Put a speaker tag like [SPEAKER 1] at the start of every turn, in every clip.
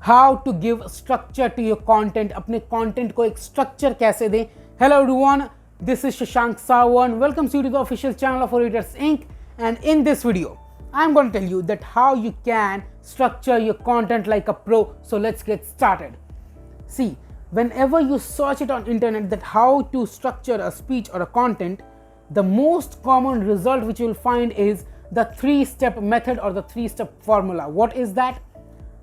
[SPEAKER 1] how to give structure to your content, अपने content को एक structure कैसे दें. Hello everyone, this is Shashank Sawan, welcomes you to the official channel of Orators Inc. And in this video I'm going to tell you that how you can structure your content like a pro. So let's get started. See, whenever you search it on internet that how to structure a speech or a content, the most common result which you will find is the 3-step method or the 3-step formula. What is that?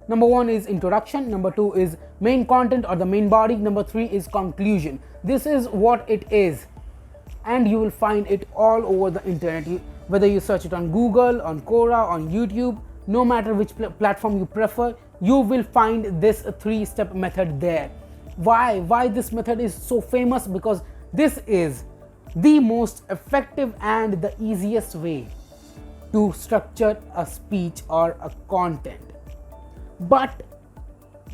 [SPEAKER 1] Number 1 is introduction, number 2 is main content or the main body, number 3 is conclusion. This is what it is, and you will find it all over the internet. Whether you search it on Google, on Quora, on YouTube, no matter which platform you prefer, you will find this 3-step method there. Why this method is so famous? Because this is the most effective and the easiest way to structure a speech or a content. But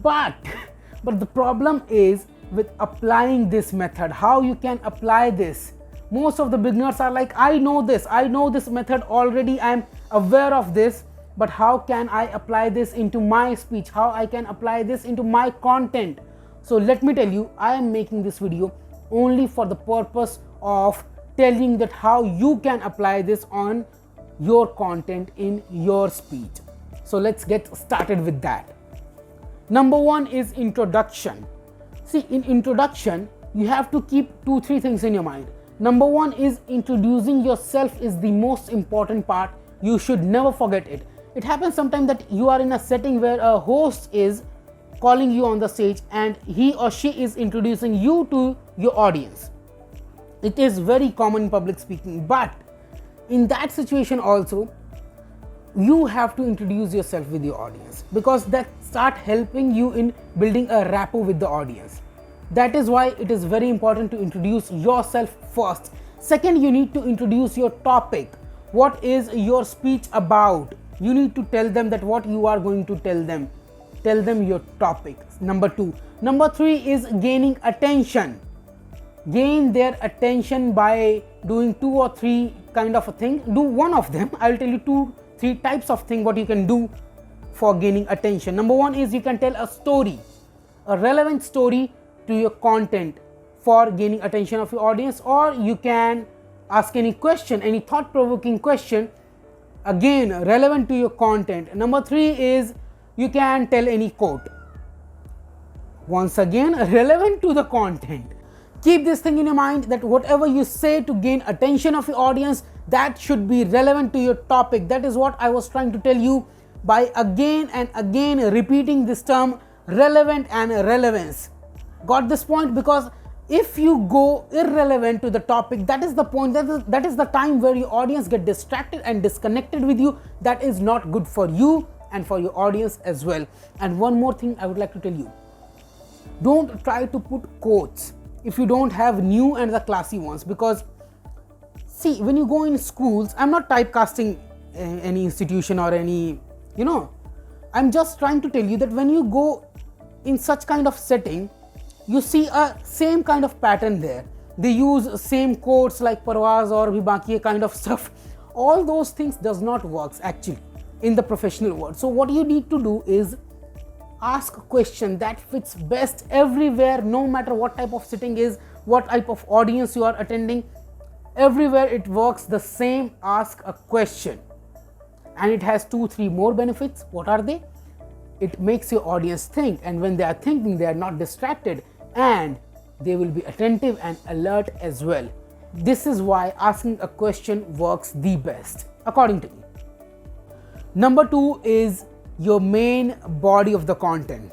[SPEAKER 1] the problem is with applying this method. How you can apply this? Most of the beginners are like, I know this method already, I am aware of this, but how can I apply this into my speech? How I can apply this into my content? So let me tell you, I am making this video only for the purpose of telling that how you can apply this on your content in your speech. So let's get started with that. Number 1 is introduction. See, in introduction, you have to keep 2-3 things in your mind. Number 1 is introducing yourself is the most important part. You should never forget it. It happens sometimes that you are in a setting where a host is calling you on the stage and he or she is introducing you to your audience. It is very common in public speaking, but in that situation also, you have to introduce yourself with your audience, because that start helping you in building a rapport with the audience. That is why it is very important to introduce yourself first. Second, you need to introduce your topic. What is your speech about? You need to tell them that what you are going to tell them. Tell them your topic. Number 2. Number 3 is gaining attention. Gain their attention by doing 2 or 3 kind of a thing. Do one of them. I will tell you 2-3 types of thing what you can do for gaining attention. Number 1 is you can tell a story, a relevant story to your content for gaining attention of your audience, or you can ask any question, any thought-provoking question, again relevant to your content. Number 3 is you can tell any quote, once again relevant to the content. Keep this thing in your mind that whatever you say to gain attention of your audience, that should be relevant to your topic. That is what I was trying to tell you by again and again repeating this term relevant and relevance. Got this point? Because if you go irrelevant to the topic, that is the point, that is the time where your audience get distracted and disconnected with you. That is not good for you and for your audience as well. And one more thing I would like to tell you, don't try to put quotes if you don't have new and the classy ones. Because see, when you go in schools, I'm not typecasting any institution or any, I'm just trying to tell you that when you go in such kind of setting, you see a same kind of pattern there. They use same quotes like parwaz or bhi baki kind of stuff. All those things does not work actually in the professional world. So what you need to do is ask a question that fits best everywhere, no matter what type of setting is, what type of audience you are attending. Everywhere it works the same. Ask a question, and it has 2-3 more benefits. What are they? It makes your audience think, and when they are thinking, they are not distracted and they will be attentive and alert as well. This is why asking a question works the best according to me. Number 2 is your main body of the content.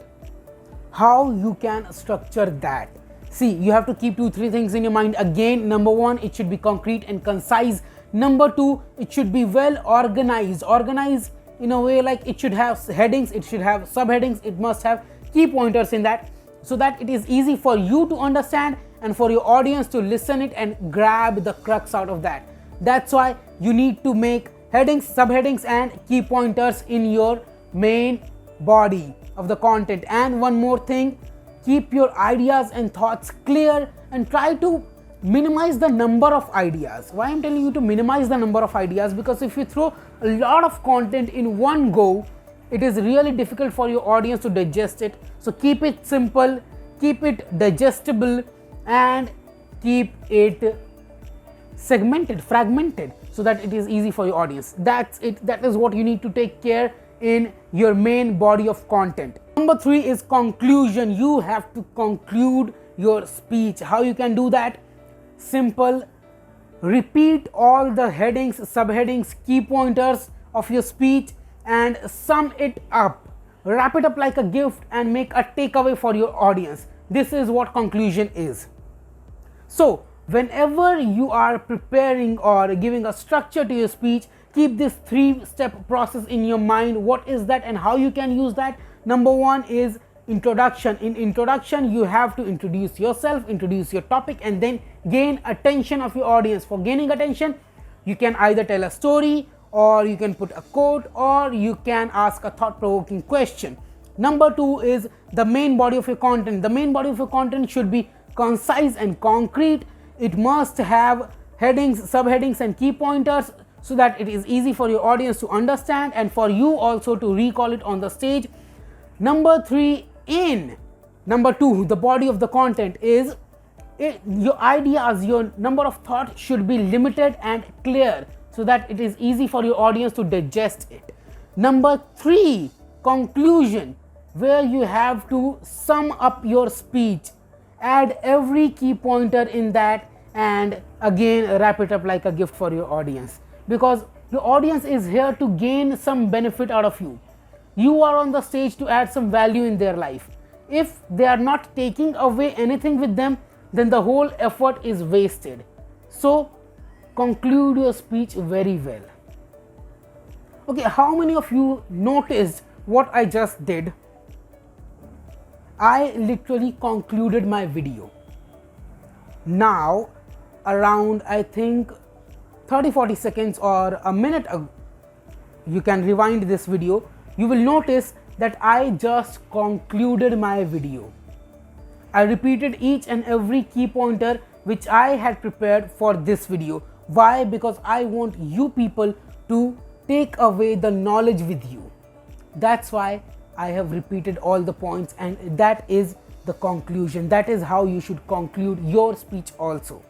[SPEAKER 1] How you can structure that? See, you have to keep 2-3 things in your mind. Again, number 1, it should be concrete and concise. Number 2, it should be well organized. Organized in a way like it should have headings, it should have subheadings, it must have key pointers in that, so that it is easy for you to understand and for your audience to listen it and grab the crux out of that. That's why you need to make headings, subheadings and key pointers in your main body of the content. And one more thing, keep your ideas and thoughts clear and try to minimize the number of ideas. Why I'm telling you to minimize the number of ideas? Because if you throw a lot of content in one go, it is really difficult for your audience to digest it. So keep it simple, keep it digestible, and keep it segmented, fragmented, so that it is easy for your audience. That's it. That is what you need to take care in your main body of content. Number 3 is conclusion. You have to conclude your speech. How you can do that? Simple. Repeat all the headings, subheadings, key pointers of your speech and sum it up. Wrap it up like a gift and make a takeaway for your audience. This is what conclusion is. So whenever you are preparing or giving a structure to your speech, keep this 3-step process in your mind. What is that and how you can use that? Number 1 is introduction. In introduction, you have to introduce yourself, introduce your topic, and then gain attention of your audience. For gaining attention, you can either tell a story, or you can put a quote, or you can ask a thought-provoking question. Number 2 is the main body of your content. The main body of your content should be concise and concrete. It must have headings, subheadings, and key pointers so that it is easy for your audience to understand and for you also to recall it on the stage. Number 3, number 2, the body of the content is your ideas, your number of thoughts should be limited and clear so that it is easy for your audience to digest it. Number 3, conclusion, where you have to sum up your speech, add every key pointer in that, and again wrap it up like a gift for your audience, because your audience is here to gain some benefit out of you. You are on the stage to add some value in their life. If they are not taking away anything with them, then the whole effort is wasted. So conclude your speech very well. Okay, how many of you noticed what I just did? I literally concluded my video. Now around, I think 30-40 seconds or a minute ago, you can rewind this video, you will notice that I just concluded my video. I repeated each and every key pointer which I had prepared for this video. Why? Because I want you people to take away the knowledge with you. That's why I have repeated all the points, and that is the conclusion. That is how you should conclude your speech also.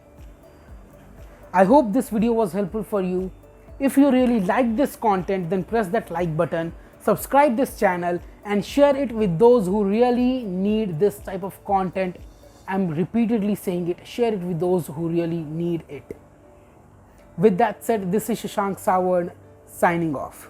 [SPEAKER 1] I hope this video was helpful for you. If you really like this content, then press that like button, subscribe this channel, and share it with those who really need this type of content. I'm repeatedly saying it, share it with those who really need it. With that said, this is Shashank Sawant signing off.